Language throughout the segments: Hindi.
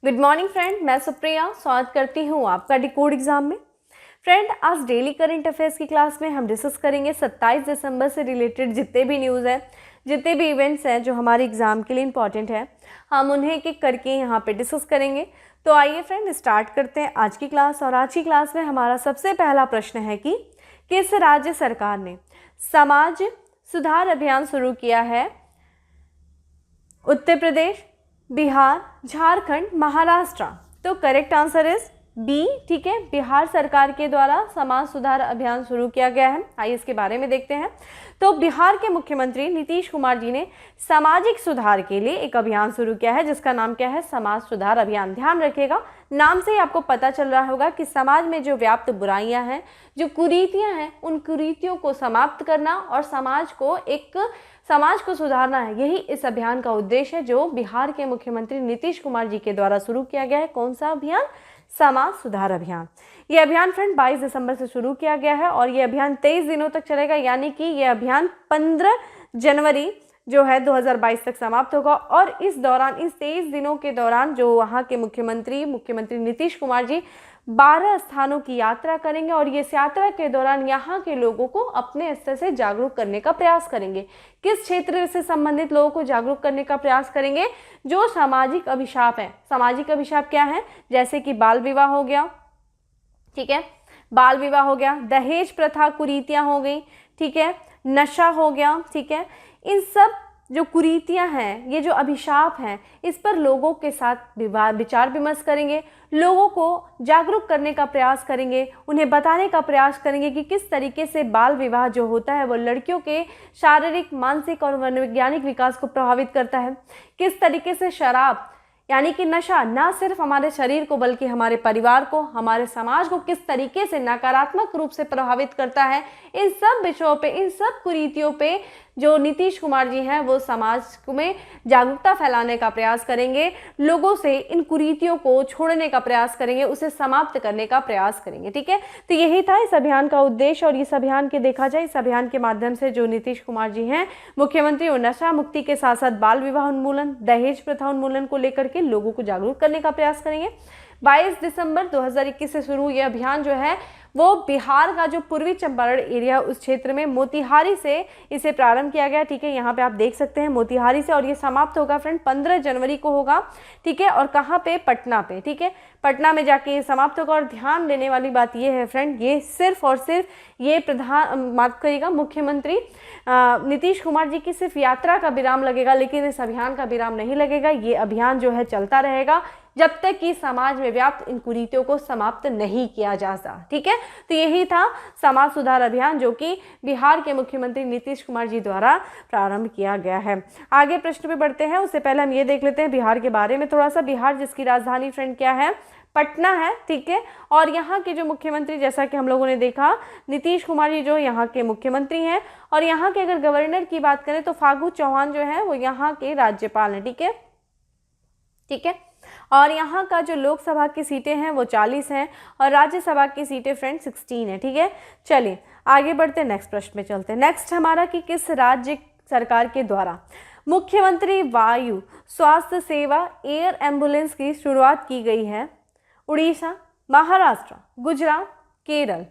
गुड मॉर्निंग फ्रेंड, मैं सुप्रिया स्वागत करती हूँ आपका डिकोड एग्जाम में। फ्रेंड, आज डेली करंट अफेयर्स की क्लास में हम डिस्कस करेंगे 27 दिसंबर से रिलेटेड जितने भी न्यूज़ हैं, जितने भी इवेंट्स हैं जो हमारे एग्जाम के लिए इंपॉर्टेंट है, हम उन्हें एक एक करके यहाँ पे डिस्कस करेंगे। तो आइए फ्रेंड स्टार्ट करते हैं आज की क्लास। और आज की क्लास में हमारा सबसे पहला प्रश्न है कि किस राज्य सरकार ने समाज सुधार अभियान शुरू किया है? उत्तर प्रदेश, बिहार, झारखंड, महाराष्ट्र। तो करेक्ट आंसर इज बी। ठीक है, बिहार सरकार के द्वारा समाज सुधार अभियान शुरू किया गया है। आइए इसके बारे में देखते हैं। तो बिहार के मुख्यमंत्री नीतीश कुमार जी ने सामाजिक सुधार के लिए एक अभियान शुरू किया है जिसका नाम क्या है? समाज सुधार अभियान। ध्यान रखिएगा, नाम से ही आपको पता चल रहा होगा कि समाज में जो व्याप्त बुराइयां हैं, जो कुरीतियां हैं, उन कुरीतियों को समाप्त करना और समाज को सुधारना है। यही इस अभियान का उद्देश्य है जो बिहार के मुख्यमंत्री नीतीश कुमार जी के द्वारा शुरू किया गया है। कौन सा अभियान? समाज सुधार अभियान। ये अभियान फ्रेंड 22 दिसंबर से शुरू किया गया है और ये अभियान 23 दिनों तक चलेगा, यानी कि ये अभियान 15 जनवरी जो है 2022 तक समाप्त होगा। और इस 23 दिनों के दौरान जो वहाँ के मुख्यमंत्री नीतीश कुमार जी 12 स्थानों की यात्रा करेंगे और इस यात्रा के दौरान यहाँ के लोगों को अपने स्तर से जागरूक करने का प्रयास करेंगे। किस क्षेत्र से संबंधित लोगों को जागरूक करने का प्रयास करेंगे? जो सामाजिक अभिशाप है। सामाजिक अभिशाप क्या है? जैसे कि बाल विवाह हो गया, ठीक है, बाल विवाह हो गया, दहेज प्रथा कुरीतियां हो गई, ठीक है, नशा हो गया, ठीक है। इन सब जो कुरीतियां हैं, ये जो अभिशाप हैं, इस पर लोगों के साथ विचार विमर्श करेंगे, लोगों को जागरूक करने का प्रयास करेंगे, उन्हें बताने का प्रयास करेंगे कि किस तरीके से बाल विवाह जो होता है वो लड़कियों के शारीरिक, मानसिक और मनोवैज्ञानिक विकास को प्रभावित करता है। किस तरीके से शराब यानी कि नशा ना सिर्फ हमारे शरीर को बल्कि हमारे परिवार को, हमारे समाज को किस तरीके से नकारात्मक रूप से प्रभावित करता है। इन सब विषयों पे, इन सब कुरीतियों पे जो नीतीश कुमार जी हैं वो समाज में जागरूकता फैलाने का प्रयास करेंगे, लोगों से इन कुरीतियों को छोड़ने का प्रयास करेंगे, उसे समाप्त करने का प्रयास करेंगे। ठीक है, तो यही था इस अभियान का उद्देश्य। और इस अभियान के देखा जाए, इस अभियान के माध्यम से जो नीतीश कुमार जी हैं मुख्यमंत्री, वो नशा मुक्ति के साथ साथ बाल विवाह उन्मूलन, दहेज प्रथा उन्मूलन को लेकर के लोगों को जागरूक करने का प्रयास करेंगे। 22 दिसंबर 2021 से शुरू ये अभियान जो है वो बिहार का जो पूर्वी चंपारण एरिया उस क्षेत्र में मोतिहारी से इसे प्रारंभ किया गया। ठीक है, यहाँ पे आप देख सकते हैं मोतिहारी से, और ये समाप्त होगा फ्रेंड 15 जनवरी को होगा। ठीक है, और कहाँ पे? पटना पे। ठीक है, पटना में जाके ये समाप्त होगा। और ध्यान देने वाली बात ये है फ्रेंड, ये सिर्फ और सिर्फ ये माफ करिएगा मुख्यमंत्री नीतीश कुमार जी की सिर्फ यात्रा का विराम लगेगा, लेकिन इस अभियान का विराम नहीं लगेगा। ये अभियान जो है चलता रहेगा जब तक कि समाज में व्याप्त इन कुरीतियों को समाप्त नहीं किया जाता। ठीक है, तो यही था समाज सुधार अभियान जो कि बिहार के मुख्यमंत्री नीतीश कुमार जी द्वारा प्रारंभ किया गया है। आगे प्रश्न पे बढ़ते हैं, उससे पहले हम ये देख लेते हैं बिहार के बारे में थोड़ा सा। बिहार जिसकी राजधानी फ्रेंड क्या है? पटना है। ठीक है, और यहाँ के जो मुख्यमंत्री, जैसा कि हम लोगों ने देखा, नीतीश कुमार जी जो यहाँ के मुख्यमंत्री हैं, और यहाँ के अगर गवर्नर की बात करें तो फागू चौहान जो है वो यहाँ के राज्यपाल हैं। ठीक है, ठीक है, और यहाँ का जो लोकसभा की सीटें हैं वो 40 हैं और राज्यसभा की सीटें फ्रेंड 16 है। ठीक है, चलिए आगे बढ़ते हैं, नेक्स्ट प्रश्न में चलते हैं। नेक्स्ट हमारा कि किस राज्य सरकार के द्वारा मुख्यमंत्री वायु स्वास्थ्य सेवा एयर एम्बुलेंस की शुरुआत की गई है? उड़ीसा, महाराष्ट्र, गुजरात, केरल।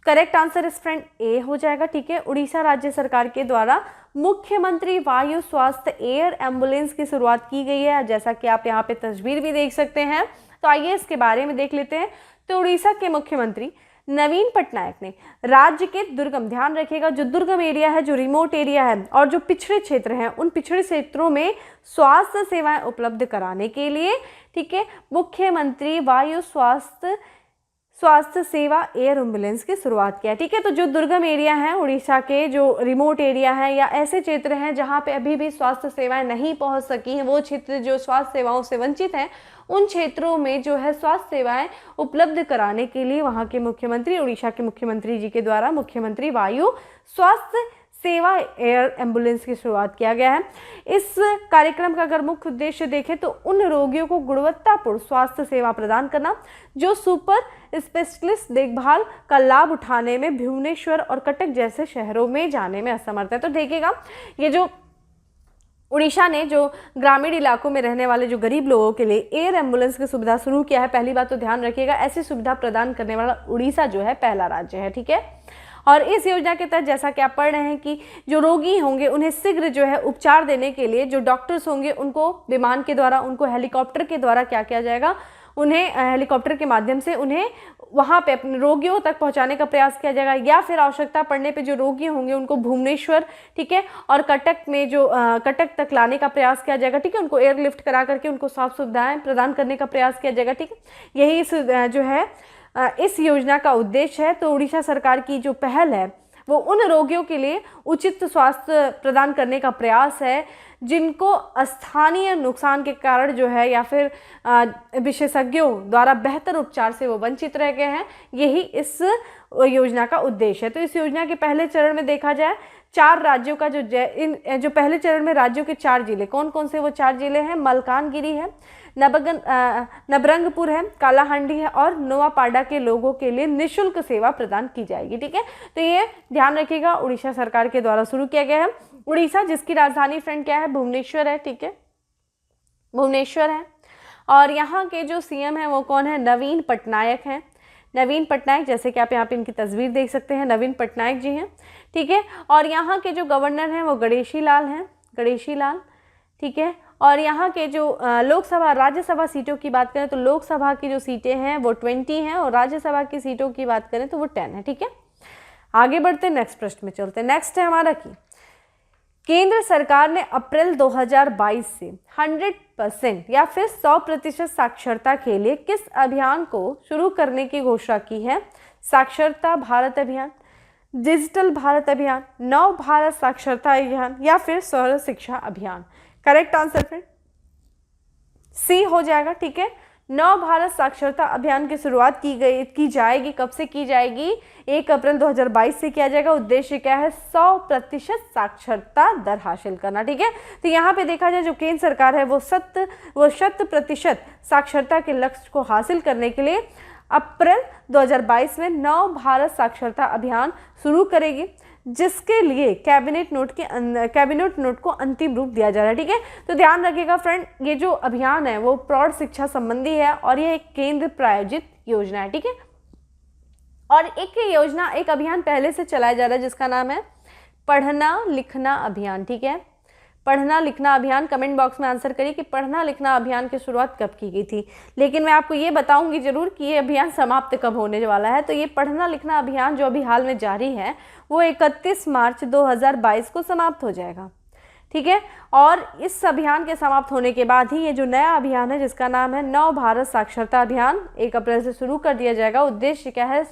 करेक्ट आंसर इस फ्रेंड ए हो जाएगा। ठीक है, उड़ीसा राज्य सरकार के द्वारा मुख्यमंत्री वायु स्वास्थ्य एयर एम्बुलेंस की शुरुआत की गई है, जैसा कि आप यहाँ पे तस्वीर भी देख सकते हैं। तो आइए इसके बारे में देख लेते हैं। तो उड़ीसा के मुख्यमंत्री नवीन पटनायक ने राज्य के दुर्गम, ध्यान रखिएगा, जो दुर्गम एरिया है, जो रिमोट एरिया है और जो पिछड़े क्षेत्र हैं, उन पिछड़े क्षेत्रों में स्वास्थ्य सेवाएं उपलब्ध कराने के लिए, ठीक है, मुख्यमंत्री वायु स्वास्थ्य सेवा एयर एम्बुलेंस की शुरुआत किया। ठीक है, तो जो दुर्गम एरिया है उड़ीसा के, जो रिमोट एरिया है या ऐसे क्षेत्र हैं जहां पे अभी भी स्वास्थ्य सेवाएं नहीं पहुंच सकी हैं, वो क्षेत्र जो स्वास्थ्य सेवाओं से वंचित हैं, उन क्षेत्रों में जो है स्वास्थ्य सेवाएं उपलब्ध कराने के लिए वहां के मुख्यमंत्री, उड़ीसा के मुख्यमंत्री जी के द्वारा मुख्यमंत्री वायु स्वास्थ्य सेवा एयर एम्बुलेंस की शुरुआत किया गया है। इस कार्यक्रम का अगर मुख्य उद्देश्य देखें तो उन रोगियों को गुणवत्तापूर्ण स्वास्थ्य सेवा प्रदान करना जो सुपर स्पेशलिस्ट देखभाल का लाभ उठाने में भुवनेश्वर और कटक जैसे शहरों में जाने में असमर्थ है। तो देखिएगा, ये जो उड़ीसा ने जो ग्रामीण इलाकों में रहने वाले जो गरीब लोगों के लिए एयर एम्बुलेंस की सुविधा शुरू किया है। पहली बात तो ध्यान रखिएगा, ऐसी सुविधा प्रदान करने वाला उड़ीसा जो है पहला राज्य है, ठीक है। और इस योजना के तहत जैसा कि आप पढ़ रहे हैं कि जो रोगी होंगे उन्हें शीघ्र जो है उपचार देने के लिए जो डॉक्टर्स होंगे उनको विमान के द्वारा, उनको हेलीकॉप्टर के द्वारा क्या किया जाएगा, उन्हें हेलीकॉप्टर के माध्यम से उन्हें वहाँ पे अपने रोगियों तक पहुँचाने का प्रयास किया जाएगा। या फिर आवश्यकता पड़ने पे जो रोगी होंगे उनको भुवनेश्वर, ठीक है, और कटक में जो कटक तक लाने का प्रयास किया जाएगा, ठीक है। उनको एयरलिफ्ट करा करके उनको साफ सुविधाएं प्रदान करने का प्रयास किया जाएगा, ठीक है। यही इस जो है इस योजना का उद्देश्य है। तो उड़ीसा सरकार की जो पहल है वो उन रोगियों के लिए उचित स्वास्थ्य प्रदान करने का प्रयास है जिनको स्थानीय नुकसान के कारण जो है या फिर विशेषज्ञों द्वारा बेहतर उपचार से वो वंचित रह गए हैं। यही इस योजना का उद्देश्य है। तो इस योजना के पहले चरण में देखा जाए 4 राज्यों का जो पहले चरण में राज्यों के 4 जिले कौन कौन से, वो 4 जिले हैं, मलकानगिरी है, नबरंगपुर है, कालाहांडी है और नोआपाडा के लोगों के लिए निःशुल्क सेवा प्रदान की जाएगी, ठीक है। तो ये ध्यान रखिएगा, उड़ीसा सरकार के द्वारा शुरू किया गया है। उड़ीसा जिसकी राजधानी फ्रेंड क्या है, भुवनेश्वर है, ठीक है, भुवनेश्वर है। और यहाँ के जो सीएम हैं वो कौन है, नवीन पटनायक हैं। नवीन पटनायक, जैसे कि आप यहाँ पे इनकी तस्वीर देख सकते हैं, नवीन पटनायक जी हैं, ठीक है। और यहाँ के जो गवर्नर हैं वो गणेशी लाल हैं, गणेशी लाल, ठीक है। और यहाँ के जो लोकसभा राज्यसभा सीटों की बात करें तो लोकसभा की जो सीटें हैं वो 20 हैं और राज्यसभा की सीटों की बात करें तो वो 10 है, ठीक है। आगे बढ़ते हैं, नेक्स्ट प्रश्न में चलते हैं। नेक्स्ट है हमारा कि केंद्र सरकार ने अप्रैल 2022 से 100% या फिर 100% साक्षरता के लिए किस अभियान को शुरू करने की घोषणा की है? साक्षरता भारत अभियान, डिजिटल भारत अभियान, नव भारत साक्षरता अभियान या फिर सर्व शिक्षा अभियान। करेक्ट आंसर फिर सी हो जाएगा, ठीक है। नव भारत साक्षरता अभियान की शुरुआत की जाएगी, कब से की जाएगी? 1 अप्रैल 2022 से किया जाएगा। उद्देश्य क्या है? 100% साक्षरता दर हासिल करना, ठीक है। तो यहाँ पे देखा जाए जो केंद्र सरकार है वो 100% साक्षरता के लक्ष्य को हासिल करने के लिए अप्रैल 2022 में नव भारत साक्षरता अभियान शुरू करेगी, जिसके लिए कैबिनेट नोट को अंतिम रूप दिया जा रहा है, ठीक है। तो ध्यान रखिएगा फ्रेंड, ये जो अभियान है वो प्रौढ़ शिक्षा संबंधी है और ये एक केंद्र प्रायोजित योजना है, ठीक है। और एक अभियान पहले से चलाया जा रहा है जिसका नाम है पढ़ना लिखना अभियान, ठीक है। पढ़ना लिखना अभियान, कमेंट बॉक्स में आंसर करिए कि पढ़ना लिखना अभियान की शुरुआत कब की गई थी। लेकिन मैं आपको ये बताऊंगी जरूर कि ये अभियान समाप्त कब होने वाला है। तो ये पढ़ना लिखना अभियान जो अभी हाल में जारी है वो 31 मार्च 2022 को समाप्त हो जाएगा, ठीक है। और इस अभियान के समाप्त होने के बाद ही ये जो नया अभियान है जिसका नाम है नव भारत साक्षरता अभियान 1 अप्रैल से शुरू कर दिया जाएगा। उद्देश्य क्या है?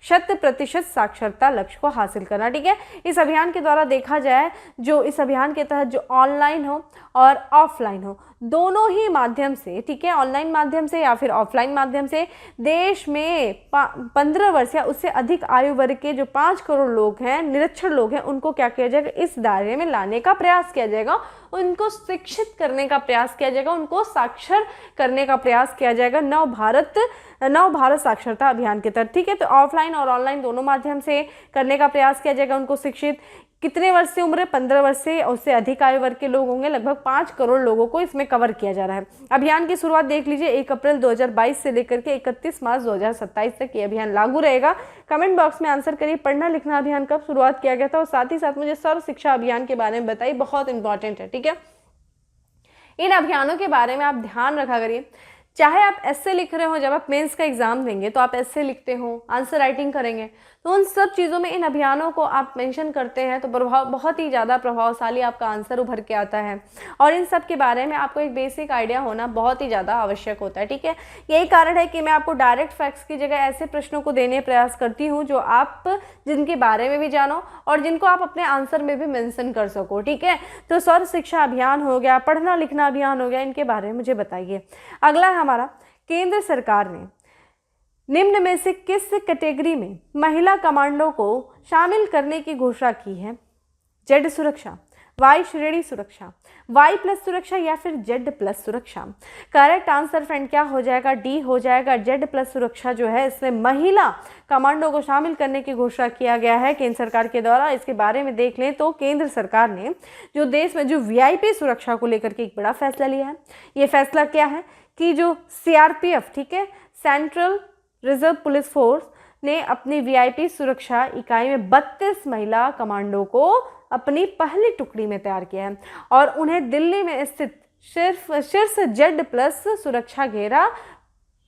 100% साक्षरता लक्ष्य को हासिल करना, ठीक है। इस अभियान के द्वारा देखा जाए जो इस अभियान के तहत जो ऑनलाइन हो और ऑफलाइन हो दोनों ही माध्यम से, ठीक है, ऑनलाइन माध्यम से या फिर ऑफलाइन माध्यम से देश में 15 वर्ष या उससे अधिक आयु वर्ग के जो 5 करोड़ लोग हैं, निरक्षर लोग हैं, उनको क्या किया जाएगा? इस दायरे में लाने का प्रयास किया जाएगा, उनको शिक्षित करने का प्रयास किया जाएगा, उनको साक्षर करने का प्रयास किया जाएगा नव भारत साक्षरता अभियान के तहत, ठीक है। तो ऑफलाइन और ऑनलाइन दोनों माध्यम से करने का प्रयास किया जाएगा, उनको शिक्षित। कितने वर्ष से उम्र? 15 वर्ष से और उससे अधिक आयु वर्ग के लोग होंगे, लगभग 5 करोड़ लोगों को इसमें कवर किया जा रहा है। अभियान की शुरुआत देख लीजिए 1 अप्रैल 2022 से लेकर के 31 मार्च 2027 तक ये अभियान लागू रहेगा। कमेंट बॉक्स में आंसर करिए पढ़ना लिखना अभियान कब शुरुआत किया गया था और साथ ही साथ मुझे सर्व शिक्षा अभियान के बारे में बताइए, बहुत इंपॉर्टेंट है, ठीक है। इन अभियानों के बारे में आप ध्यान रखा करिए। चाहे आप एस्से लिख रहे हो, जब आप मेंस का एग्जाम देंगे तो आप एस्से लिखते हो, आंसर राइटिंग करेंगे, तो उन सब चीज़ों में इन अभियानों को आप मेंशन करते हैं तो बहुत ही ज़्यादा प्रभावशाली आपका आंसर उभर के आता है। और इन सब के बारे में आपको एक बेसिक आइडिया होना बहुत ही ज़्यादा आवश्यक होता है, ठीक है। यही कारण है कि मैं आपको डायरेक्ट फैक्ट्स की जगह ऐसे प्रश्नों को देने प्रयास करती हूँ जो आप जिनके बारे में भी जानो और जिनको आप अपने आंसर में भी मेंशन कर सको, ठीक है। तो सर्व शिक्षा अभियान हो गया, पढ़ना लिखना अभियान हो गया, इनके बारे में मुझे बताइए। अगला है हमारा, केंद्र सरकार ने निम्न में से किस कैटेगरी में महिला कमांडो को शामिल करने की घोषणा की है? जेड सुरक्षा, वाई श्रेणी सुरक्षा, वाई प्लस सुरक्षा या फिर जेड प्लस सुरक्षा? करेक्ट आंसर फ्रेंड क्या हो जाएगा? डी हो जाएगा, जेड प्लस सुरक्षा जो है इसमें महिला कमांडो को शामिल करने की घोषणा किया गया है केंद्र सरकार के द्वारा। इसके बारे में देख लें तो केंद्र सरकार ने जो देश में जो वीआईपी सुरक्षा को लेकर के एक बड़ा फैसला लिया है। ये फैसला क्या है कि जो सीआरपीएफ, ठीक है, सेंट्रल रिजर्व पुलिस फोर्स ने अपनी वीआईपी सुरक्षा इकाई में 32 महिला कमांडो को अपनी पहली टुकड़ी में तैयार किया है और उन्हें दिल्ली में स्थित शीर्ष जेड प्लस सुरक्षा घेरा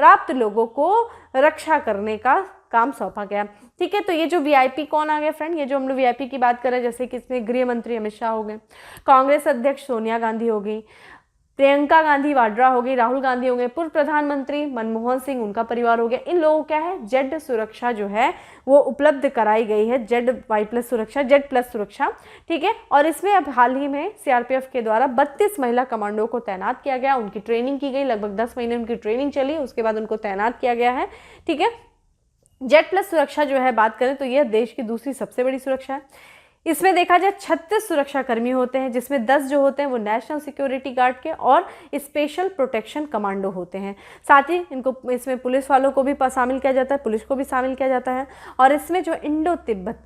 प्राप्त लोगों को रक्षा करने का काम सौंपा गया। ठीक है, तो ये जो वीआईपी कौन आ गया फ्रेंड? ये जो हम लोग वीआईपी की बात कर रहे हैं, जैसे कि इसमें गृह मंत्री अमित शाह हो गए, कांग्रेस अध्यक्ष सोनिया गांधी हो गई, प्रियंका गांधी वाड्रा हो गई, राहुल गांधी हो गए, पूर्व प्रधानमंत्री मनमोहन सिंह, उनका परिवार हो गया। इन लोगों क्या है, जेड सुरक्षा जो है वो उपलब्ध कराई गई है, जेड वाई प्लस सुरक्षा, जेड प्लस सुरक्षा। ठीक है, और इसमें अब हाल ही में सीआरपीएफ के द्वारा 32 महिला कमांडो को तैनात किया गया, उनकी ट्रेनिंग की गई, लगभग 10 महीने उनकी ट्रेनिंग चली, उसके बाद उनको तैनात किया गया है। ठीक है, जेड प्लस सुरक्षा जो है बात करें तो यह देश की दूसरी सबसे बड़ी सुरक्षा है। इसमें देखा जाए 36 सुरक्षा कर्मी होते हैं, जिसमें 10 जो होते हैं वो नेशनल सिक्योरिटी गार्ड के और स्पेशल प्रोटेक्शन कमांडो होते हैं। साथ ही इनको इसमें पुलिस वालों को भी शामिल किया जाता है, पुलिस को भी शामिल किया जाता है, और इसमें जो इंडो तिब्बत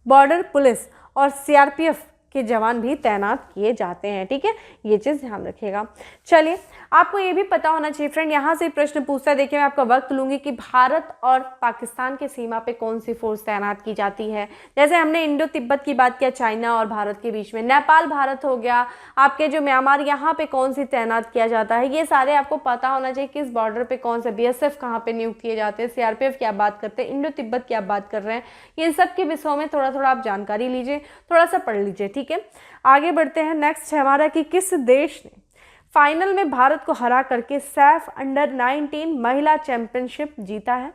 बॉर्डर पुलिस और सीआरपीएफ के जवान भी तैनात किए जाते हैं। ठीक है, ये चीज़ ध्यान रखिएगा। चलिए, आपको ये भी पता होना चाहिए फ्रेंड, यहाँ से प्रश्न पूछता है, देखिए मैं आपका वक्त लूंगी कि भारत और पाकिस्तान के सीमा पे कौन सी फोर्स तैनात की जाती है। जैसे हमने इंडो तिब्बत की बात किया, चाइना और भारत के बीच में, नेपाल भारत हो गया, आपके जो म्यांमार, यहाँ पे कौन सी तैनात किया जाता है, ये सारे आपको पता होना चाहिए। किस बॉर्डर पे कौन से बीएसएफ कहाँ पे नियुक्त किए जाते हैं, सीआरपीएफ की आप बात करते हैं, इंडो तिब्बत की आप बात कर रहे हैं, इन सब के विषयों में थोड़ा थोड़ा आप जानकारी लीजिए, थोड़ा सा पढ़ लीजिए। ठीक है, आगे बढ़ते हैं। नेक्स्ट है हमारा कि किस देश ने फाइनल में भारत को हरा करके सैफ अंडर 19 महिला चैंपियनशिप जीता है?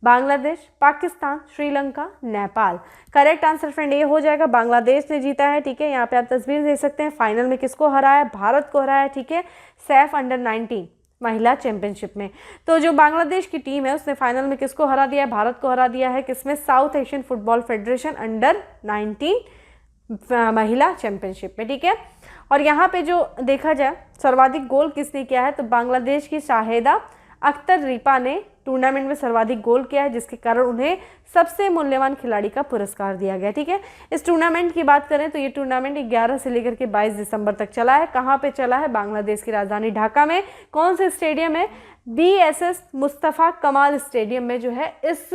Bangladesh, Pakistan, Sri Lanka, Nepal? Correct answer friend ये हो जाएगा, बांग्लादेश ने जीता है। ठीक है, यहाँ पे आप तस्वीर देख सकते हैं, फाइनल में किसको हराया है? भारत को हराया है। ठीक है, सैफ अंडर 19 महिला चैंपियनशिप में। तो जो बांग्लादेश की टीम है उसने फाइनल में किसको हरा दिया है? भारत को हरा दिया है। किसमें? South Asian football federation under 19 महिला चैंपियनशिप में। ठीक है, और यहाँ पे जो देखा जाए सर्वाधिक गोल किसने किया है, तो बांग्लादेश की शाहिदा अख्तर रिपा ने टूर्नामेंट में सर्वाधिक गोल किया है, जिसके कारण उन्हें सबसे मूल्यवान खिलाड़ी का पुरस्कार दिया गया। ठीक है, इस टूर्नामेंट की बात करें तो ये टूर्नामेंट 11 से लेकर के 22 दिसंबर तक चला है। कहाँ पे चला है? बांग्लादेश की राजधानी ढाका में। कौन से स्टेडियम है? BSS मुस्तफ़ा कमाल स्टेडियम में जो है इस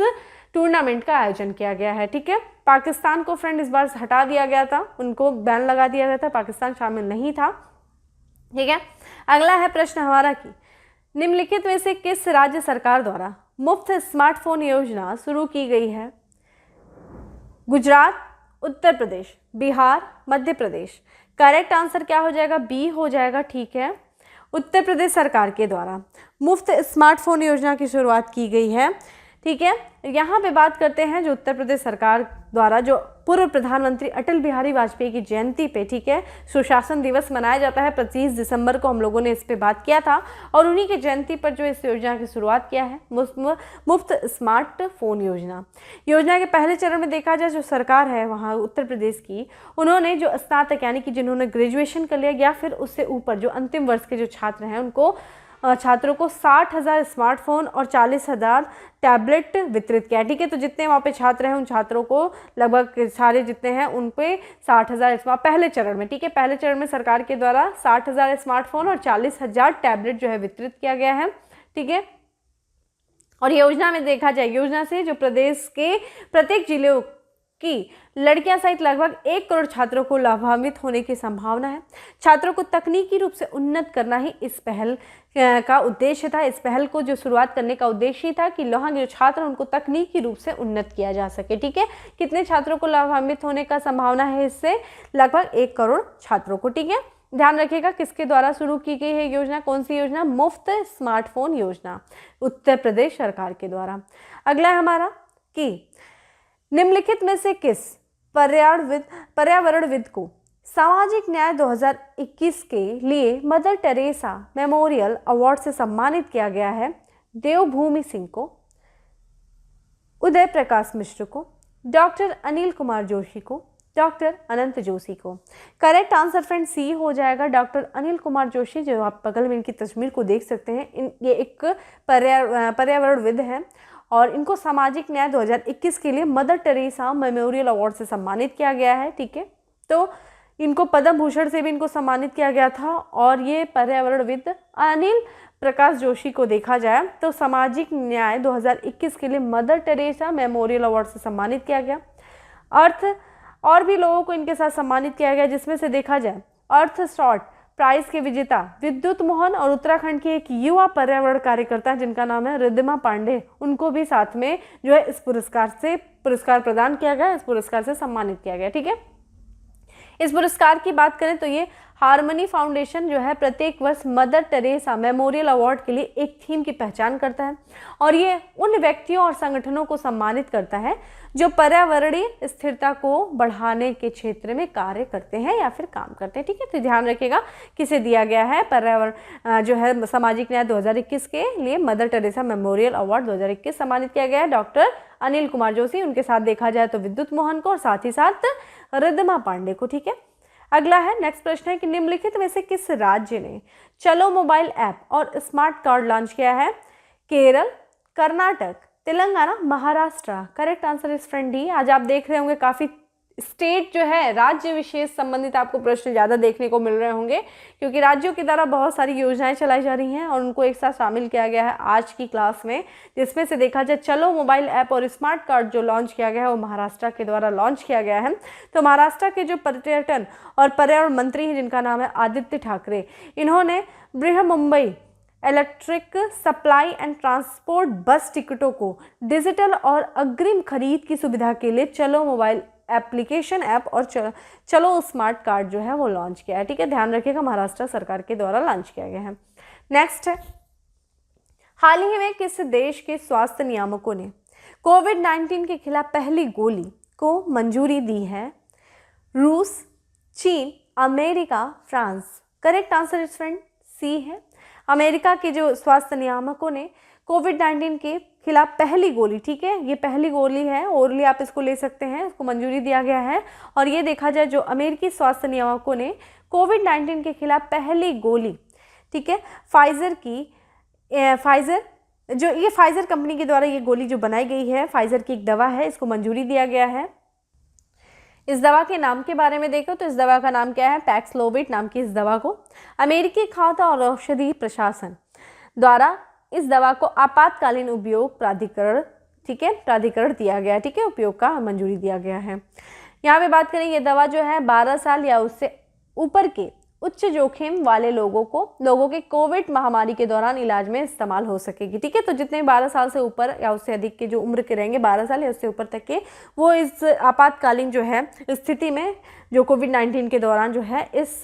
टूर्नामेंट का आयोजन किया गया है। ठीक है, पाकिस्तान को फ्रेंड इस बार हटा दिया गया था, उनको बैन लगा दिया गया था, पाकिस्तान शामिल नहीं था। ठीक है, अगला है प्रश्न हमारा कि निम्नलिखित में से किस राज्य सरकार द्वारा मुफ्त स्मार्टफोन योजना शुरू की गई है? गुजरात, उत्तर प्रदेश, बिहार, मध्य प्रदेश? करेक्ट आंसर क्या हो जाएगा? बी हो जाएगा। ठीक है, उत्तर प्रदेश सरकार के द्वारा मुफ्त स्मार्टफोन योजना की शुरुआत की गई है। ठीक है, यहाँ पे बात करते हैं जो उत्तर प्रदेश सरकार द्वारा जो पूर्व प्रधानमंत्री अटल बिहारी वाजपेयी की जयंती पे, ठीक है, सुशासन दिवस मनाया जाता है 25 दिसंबर को, हम लोगों ने इस पे बात किया था, और उन्हीं की जयंती पर जो इस योजना की शुरुआत किया है मुफ्त स्मार्टफोन योजना। योजना के पहले चरण में देखा जाए जो सरकार है वहाँ उत्तर प्रदेश की, उन्होंने जो स्नातक यानी कि जिन्होंने ग्रेजुएशन कर लिया या फिर उससे ऊपर जो अंतिम वर्ष के जो छात्र हैं उनको छात्रों को 60,000 स्मार्टफोन और 40,000 टैबलेट वितरित किया। ठीक है, तो जितने वहाँ पे छात्र हैं उन छात्रों को लगभग सारे जितने हैं उन पे 60,000 पहले चरण में। ठीक है, पहले चरण में सरकार के द्वारा 60,000 स्मार्टफोन और 40,000 टैबलेट जो है वितरित किया गया है। ठीक है, और योजना में देखा जाए, योजना से जो प्रदेश के प्रत्येक जिलों की लड़कियां सहित लगभग 1 करोड़ छात्रों को लाभान्वित होने की संभावना है। छात्रों को तकनीकी रूप से उन्नत करना ही इस पहल का उद्देश्य था। इस पहल को जो शुरुआत करने का उद्देश्य था कि वहाँ के जो छात्र उनको तकनीकी रूप से उन्नत किया जा सके। ठीक है, कितने छात्रों को लाभान्वित होने का संभावना है इससे? लगभग 1 करोड़ छात्रों को। ठीक है, ध्यान रखिएगा किसके द्वारा शुरू की गई है योजना, कौन सी योजना? मुफ्त स्मार्टफोन योजना, उत्तर प्रदेश सरकार के द्वारा। अगला है हमारा कि निम्नलिखित में से किस पर्यावरणविद को सामाजिक न्याय 2021 के लिए मदर टेरेसा मेमोरियल अवार्ड से सम्मानित किया गया है? देवभूमि सिंह को, उदय प्रकाश मिश्र को, डॉक्टर अनिल कुमार जोशी को, डॉक्टर अनंत जोशी को। करेक्ट आंसर फ्रेंड सी हो जाएगा, डॉक्टर अनिल कुमार जोशी, जो आप बगल में इनकी तस्वीर को देख सकते हैं। ये एक पर्यावरणविद हैं और इनको सामाजिक न्याय 2021 के लिए मदर टेरेसा मेमोरियल अवार्ड से सम्मानित किया गया है। ठीक है, तो इनको पद्म भूषण से भी इनको सम्मानित किया गया था। और ये पर्यावरणविद अनिल प्रकाश जोशी को देखा जाए तो सामाजिक न्याय 2021 के लिए मदर टेरेसा मेमोरियल अवार्ड से सम्मानित किया गया। अर्थ और भी लोगों को इनके साथ सम्मानित किया गया, जिसमें से देखा जाए अर्थ शॉर्ट प्राइज के विजेता विद्युत मोहन और उत्तराखंड के एक युवा पर्यावरण कार्यकर्ता जिनका नाम है रिद्धिमा पांडे, उनको भी साथ में जो है इस पुरस्कार प्रदान किया गया, इस पुरस्कार से सम्मानित किया गया। ठीक है, इस पुरस्कार की बात करें तो ये हार्मनी फाउंडेशन जो है प्रत्येक वर्ष मदर टेरेसा मेमोरियल अवार्ड के लिए एक थीम की पहचान करता है और ये उन व्यक्तियों और संगठनों को सम्मानित करता है जो पर्यावरणीय स्थिरता को बढ़ाने के क्षेत्र में कार्य करते हैं या फिर काम करते हैं। ठीक है, तो ध्यान रखिएगा किसे दिया गया है पर्यावरण जो है सामाजिक न्याय 2021 के लिए मदर टेरेसा मेमोरियल अवार्ड 2021 सम्मानित किया गया है डॉक्टर अनिल कुमार जोशी, उनके साथ देखा जाए तो विद्युत मोहन को और साथ ही साथ रिद्धिमा पांडे को। ठीक है, अगला है नेक्स्ट प्रश्न है कि निम्नलिखित में से किस राज्य ने चलो मोबाइल ऐप और स्मार्ट कार्ड लॉन्च किया है? Kerala, Karnataka, Telangana, Maharashtra. Correct answer is friend D. आज आप देख रहे होंगे काफ़ी स्टेट जो है राज्य विशेष संबंधित आपको प्रश्न ज़्यादा देखने को मिल रहे होंगे, क्योंकि राज्यों के द्वारा बहुत सारी योजनाएं चलाई जा रही हैं और उनको एक साथ शामिल किया गया है आज की क्लास में, जिसमें से देखा जाए चलो मोबाइल ऐप और स्मार्ट कार्ड जो लॉन्च किया गया है वो महाराष्ट्र के द्वारा लॉन्च किया गया है। तो महाराष्ट्र के जो पर्यटन और पर्यावरण मंत्री हैं जिनका नाम है आदित्य ठाकरे, इन्होंने Brihanmumbai electric supply and transport bus टिकटों को डिजिटल और अग्रिम खरीद की सुविधा के लिए चलो मोबाइल एप्लीकेशन ऐप और चलो स्मार्ट कार्ड जो है वो लॉन्च किया है। ठीक है, ध्यान रखिएगा महाराष्ट्र सरकार के द्वारा लॉन्च किया गया है। नेक्स्ट है, हाल ही में किस देश के स्वास्थ्य नियामकों ने कोविड-19 के खिलाफ पहली गोली को मंजूरी दी है? रूस, चीन, America, France. Correct answer is France है। अमेरिका के जो स्वास्थ्य नियामकों ने कोविड-19 के खिलाफ पहली गोली, ठीक है, ये पहली गोली है, ओरली आप इसको ले सकते हैं, इसको मंजूरी दिया गया है। और ये देखा जाए जो अमेरिकी स्वास्थ्य नियामकों ने कोविड-19 के खिलाफ पहली गोली, ठीक है, फाइजर कंपनी के द्वारा ये गोली जो बनाई गई है, फाइजर की एक दवा है, इसको मंजूरी दिया गया है। इस दवा के नाम के बारे में देखो तो इस दवा का नाम क्या है? पैक्सलोविड नाम की इस दवा को अमेरिकी खाद्य और औषधि प्रशासन द्वारा इस दवा को आपातकालीन उपयोग प्राधिकरण, ठीक है, प्राधिकरण दिया गया, ठीक है, उपयोग का मंजूरी दिया गया है। यहाँ पे बात करें ये दवा जो है 12 साल या उससे ऊपर के उच्च जोखिम वाले लोगों के कोविड महामारी के दौरान इलाज में इस्तेमाल हो सकेगी। ठीक है, तो जितने 12 साल से ऊपर या उससे अधिक के जो उम्र के रहेंगे, 12 साल या उससे ऊपर तक के, वो इस आपातकालीन जो है स्थिति में जो कोविड-19 के दौरान जो है इस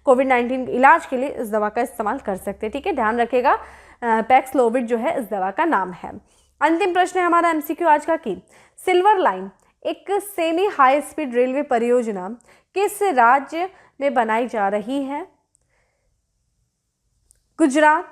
कोविड-19 इलाज के लिए इस दवा का इस्तेमाल कर सकते हैं। ठीक है, ध्यान रखिएगा पैक्सलोविड जो है इस दवा का नाम है। अंतिम प्रश्न है हमारा एमसीक्यू आज का कि सिल्वर लाइन एक सेमी हाई स्पीड रेलवे परियोजना किस राज्य में बनाई जा रही है? Gujarat,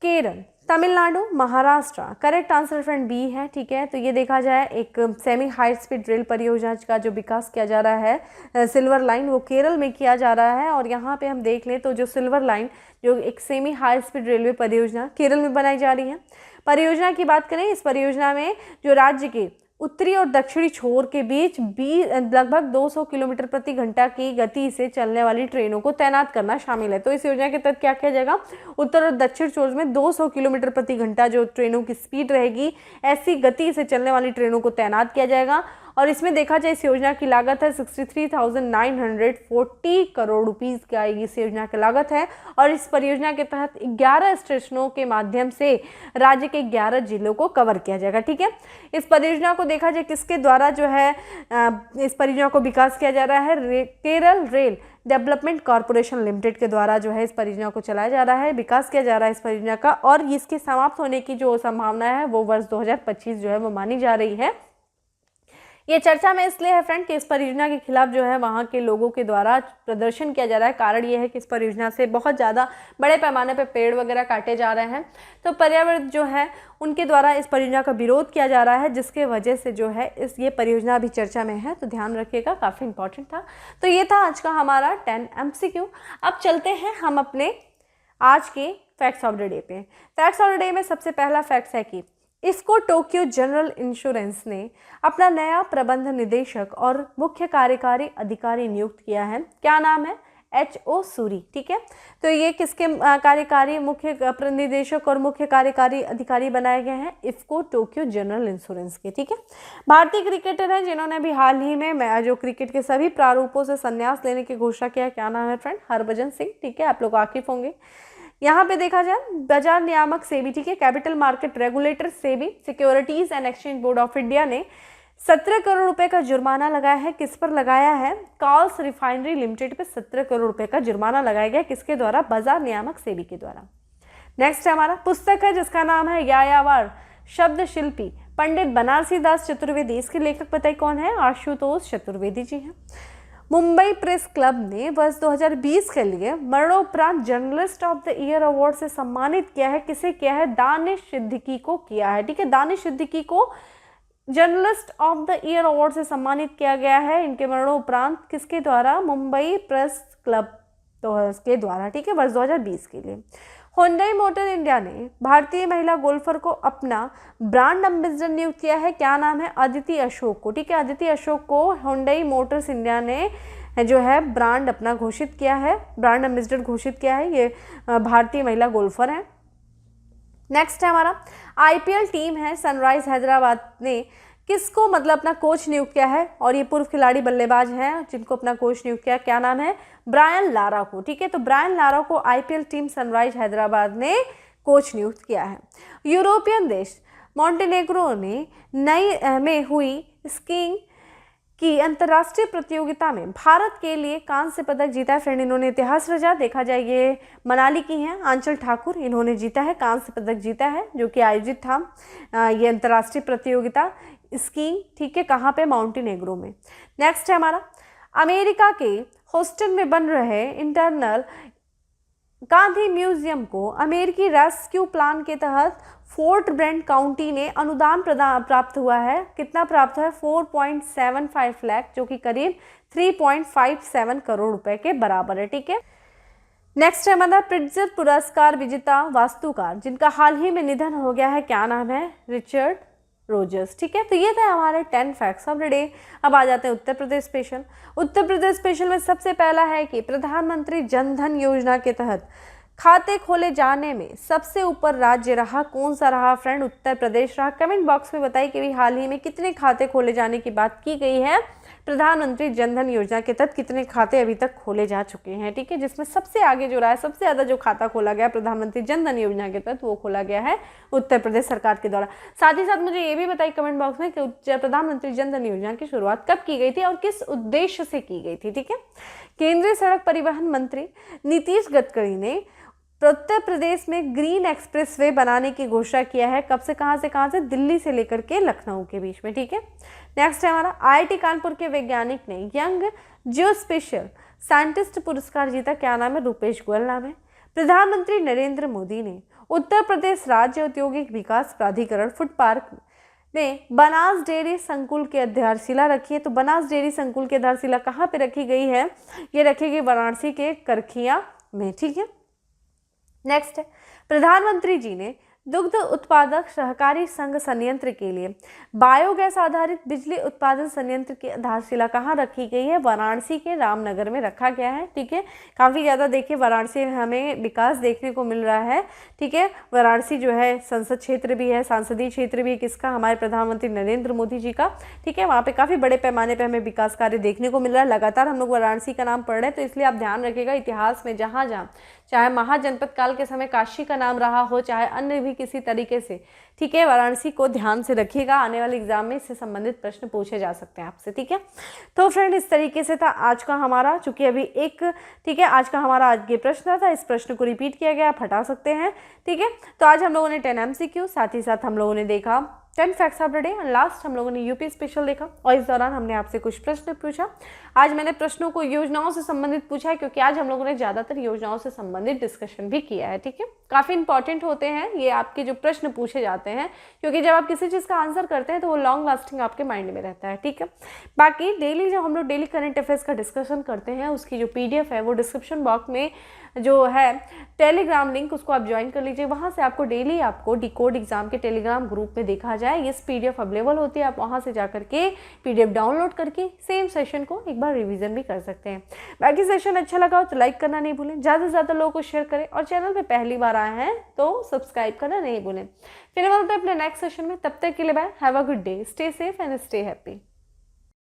Kerala, Tamil Nadu, Maharashtra. Correct answer friend B है। ठीक है, तो ये देखा जाए एक सेमी हाई स्पीड रेल परियोजना का जो विकास किया जा रहा है सिल्वर लाइन, वो केरल में किया जा रहा है। और यहाँ पे हम देख लें तो जो सिल्वर लाइन जो एक सेमी हाई स्पीड रेलवे परियोजना केरल में बनाई जा रही है। परियोजना की बात करें, इस परियोजना में जो राज्य के उत्तरी और दक्षिणी छोर के बीच लगभग 200 किलोमीटर प्रति घंटा की गति से चलने वाली ट्रेनों को तैनात करना शामिल है। तो इस योजना के तहत क्या किया जाएगा? उत्तर और दक्षिण छोर में 200 किलोमीटर प्रति घंटा जो ट्रेनों की स्पीड रहेगी, ऐसी गति से चलने वाली ट्रेनों को तैनात किया जाएगा। और इसमें देखा जाए इस योजना की लागत है 63,940 करोड़ रुपीस का इस योजना की लागत है। और इस परियोजना के तहत 11 स्टेशनों के माध्यम से राज्य के 11 जिलों को कवर किया जाएगा। ठीक है, इस परियोजना को देखा जाए किसके द्वारा जो है इस परियोजना को विकास किया जा रहा है? Kerala rail development corporation limited के द्वारा जो है इस परियोजना को चलाया जा रहा है, विकास किया जा रहा है इस परियोजना का। और इसके समाप्त होने की जो संभावना है वो वर्ष 2025 जो है वो मानी जा रही है। ये चर्चा में इसलिए है फ्रेंड कि इस परियोजना के खिलाफ जो है वहाँ के लोगों के द्वारा प्रदर्शन किया जा रहा है। कारण ये है कि इस परियोजना से बहुत ज़्यादा बड़े पैमाने पर पेड़ वगैरह काटे जा रहे हैं, तो पर्यावरण जो है उनके द्वारा इस परियोजना का विरोध किया जा रहा है, जिसके वजह से जो है ये परियोजना अभी चर्चा में है। तो ध्यान रखिएगा, काफ़ी इंपॉर्टेंट था। तो ये था आज का हमारा 10 MCQ। अब चलते हैं हम अपने आज के फैक्ट्स ऑफ द डे पे। फैक्ट्स ऑफ द डे में सबसे पहला फैक्ट्स है कि इफ्को टोक्यो जनरल इंश्योरेंस ने अपना नया प्रबंध निदेशक और मुख्य कार्यकारी अधिकारी नियुक्त किया है। क्या नाम है? HO सूरी। ठीक है, तो ये किसके कार्यकारी मुख्य निदेशक और मुख्य कार्यकारी अधिकारी बनाए गए हैं? इफ्को टोक्यो जनरल इंश्योरेंस के। ठीक है, भारतीय क्रिकेटर हैं जिन्होंने भी हाल ही में जो क्रिकेट के सभी प्रारूपों से संन्यास लेने की घोषणा किया। क्या नाम है फ्रेंड? हरभजन सिंह। ठीक है, आप लोग वाकिफ होंगे। यहाँ पे देखा जाए बाजार नियामक सेबी, ठीक है, capital market regulator SEBI, securities and exchange board of India ने 17 करोड़ रुपए का जुर्माना लगाया है। किस पर लगाया है? कार्ल्स रिफाइनरी लिमिटेड पे 17 करोड़ रुपए का जुर्माना लगाया गया। किसके द्वारा? बाजार नियामक सेबी के द्वारा। नेक्स्ट है हमारा पुस्तक है जिसका नाम है यायावर शब्द शिल्पी पंडित बनारसी दास चतुर्वेदी। इसके लेखक पता है कौन है? आशुतोष चतुर्वेदी जी हैं। मुंबई प्रेस क्लब ने वर्ष 2020 के लिए मरणोपरांत journalist of the year award से सम्मानित किया है। किसे किया है? दानिश सिद्दीकी को किया है। ठीक है, दानिश सिद्दीकी को journalist of the year award से सम्मानित किया गया है इनके मरणोपरांत। किसके द्वारा? मुंबई प्रेस क्लब के द्वारा। ठीक है, वर्ष 2020 के लिए। हुंडई मोटर इंडिया ने भारतीय महिला गोल्फर को अपना ब्रांड एम्बेसडर नियुक्त किया है। क्या नाम है? अदिति अशोक को। ठीक है, अदिति अशोक को हुंडई मोटर्स इंडिया ने जो है ब्रांड अपना घोषित किया है, ब्रांड एम्बेसडर घोषित किया है। ये भारतीय महिला गोल्फर हैं। नेक्स्ट है हमारा IPL टीम है सनराइज हैदराबाद ने किसको मतलब अपना कोच नियुक्त किया है? और ये पूर्व खिलाड़ी बल्लेबाज हैं जिनको अपना कोच नियुक्त किया। क्या नाम है? ब्रायन लारा को। ठीक है, तो ब्रायन लारा को IPL टीम सनराइज हैदराबाद ने कोच नियुक्त किया है। यूरोपियन देश मॉन्टेनेग्रो ने नई में हुई स्कीइंग की अंतर्राष्ट्रीय प्रतियोगिता में भारत के लिए कांस्य पदक जीता है। फ्रेंड, इन्होंने इतिहास रचा। देखा जाए ये मनाली की हैं आंचल ठाकुर, इन्होंने जीता है, कांस्य पदक जीता है जो कि आयोजित था ये अंतर्राष्ट्रीय प्रतियोगिता स्कीइंग। ठीक है, कहाँ पे? माउंटेनेग्रो में। नेक्स्ट है हमारा अमेरिका के ह्यूस्टन में बन रहे इंटरनल गांधी म्यूजियम को अमेरिकी रेस्क्यू प्लान के तहत फोर्ट ब्रेंट काउंटी ने अनुदान प्राप्त हुआ है। कितना प्राप्त हुआ है? 4.75 लाख, जो कि करीब 3.57 करोड़ रुपए के बराबर है। ठीक है, नेक्स्ट है हमारा प्रिट्जर पुरस्कार विजेता वास्तुकार जिनका हाल ही में निधन हो गया है। क्या नाम है? Richard Rogers. ठीक है, तो ये थे हमारे 10 फैक्ट्स ऑफ द डे। अब आ जाते हैं उत्तर प्रदेश स्पेशल। उत्तर प्रदेश स्पेशल में सबसे पहला है कि प्रधानमंत्री जन धन योजना के तहत खाते खोले जाने में सबसे ऊपर राज्य रहा। कौन सा रहा फ्रेंड? उत्तर प्रदेश रहा। कमेंट बॉक्स में बताइए कि हाल ही में कितने खाते खोले जाने की बात की गई है। प्रधानमंत्री जन धन योजना के तहत कितने खाते अभी तक खोले जा चुके हैं। ठीक है, जिसमें सबसे आगे जो रहा है, सबसे ज़्यादा जो खाता खोला गया प्रधानमंत्री जन धन योजना के तहत, वो खोला गया है उत्तर प्रदेश सरकार के द्वारा। साथ ही साथ मुझे ये भी बताइए कमेंट बॉक्स में कि प्रधानमंत्री जन धन योजना की शुरुआत कब की गई थी और किस उद्देश्य से की गई थी। ठीक है, केंद्रीय सड़क परिवहन मंत्री नीतीश गडकरी ने उत्तर प्रदेश में ग्रीन एक्सप्रेसवे बनाने की घोषणा किया है। कब से कहां से? दिल्ली से लेकर के लखनऊ के बीच में। ठीक है, नेक्स्ट है हमारा IIT कानपुर के वैज्ञानिक ने यंग जियोस्पेशियल साइंटिस्ट पुरस्कार जीता। क्या नाम है? रूपेश गोयल नाम है। प्रधानमंत्री नरेंद्र मोदी ने उत्तर प्रदेश राज्य औद्योगिक विकास प्राधिकरण फूड पार्क में बनास डेयरी संकुल की आधारशिला रखी है। तो बनास डेयरी संकुल की आधारशिला कहाँ पे रखी गई है? ये रखी गई वाराणसी के करखिया में। ठीक है, नेक्स्ट है प्रधानमंत्री जी ने दुग्ध उत्पादक सहकारी संघ संयंत्र के लिए बायोगैस आधारित बिजली उत्पादन संयंत्र की आधारशिला कहाँ रखी गई है? वाराणसी के रामनगर में रखा गया है। ठीक है, काफ़ी ज़्यादा देखिए वाराणसी में हमें विकास देखने को मिल रहा है। ठीक है, वाराणसी जो है संसद क्षेत्र भी है, सांसदीय क्षेत्र भी है किसका? हमारे प्रधानमंत्री नरेंद्र मोदी जी का। ठीक है, वहाँ पे काफ़ी बड़े पैमाने पर हमें विकास कार्य देखने को मिल रहा है। लगातार हम लोग वाराणसी का नाम पढ़ रहे हैं, तो इसलिए आप ध्यान रखिएगा इतिहास में जहाँ जहाँ चाहे महाजनपद काल के समय काशी का नाम रहा हो, चाहे अन्य भी किसी तरीके से, ठीक है, वाराणसी को ध्यान से रखिएगा। आने वाले एग्जाम में इससे संबंधित प्रश्न पूछे जा सकते हैं आपसे। ठीक है, तो फ्रेंड इस तरीके से था आज का हमारा, चूंकि अभी एक, ठीक है, आज का हमारा आज ये प्रश्न था, इस प्रश्न को रिपीट किया गया, आप हटा सकते हैं। ठीक है, तो आज हम लोगों ने 10 MCQ, साथ ही साथ हम लोगों ने देखा 10 facts of the day. Last हम लोगों ने यूपी स्पेशल देखा और इस दौरान हमने आपसे कुछ प्रश्न पूछा। आज मैंने प्रश्नों को योजनाओं से संबंधित पूछा है क्योंकि आज हम लोगों ने ज़्यादातर योजनाओं से संबंधित डिस्कशन भी किया है, ठीक है। काफ़ी इंपॉर्टेंट होते हैं ये आपके जो प्रश्न पूछे जाते हैं, क्योंकि जब आप किसी चीज़ का आंसर करते हैं तो वो लॉन्ग लास्टिंग आपके माइंड में रहता है, ठीक है। बाकी डेली जब हम लोग डेली करंट अफेयर्स का डिस्कशन करते हैं उसकी जो PDF है वो डिस्क्रिप्शन बॉक्स में जो है टेलीग्राम लिंक उसको आप ज्वाइन कर लीजिए। वहाँ से आपको डेली आपको डिकोड एग्जाम के टेलीग्राम ग्रुप में देखा जाए इस PDF अवेलेबल होती है। आप वहाँ से जा करके PDF डाउनलोड करके सेम सेशन को एक बार रिवीजन भी कर सकते हैं। बाकी सेशन अच्छा लगा हो तो लाइक करना नहीं भूलें, ज़्यादा से ज़्यादा लोगों को शेयर करें और चैनल पर पहली बार आए हैं तो सब्सक्राइब करना नहीं भूलें। फिर मिलते हैं अपने नेक्स्ट सेशन में, तब तक के लिए bye, have a good day, stay safe and stay happy.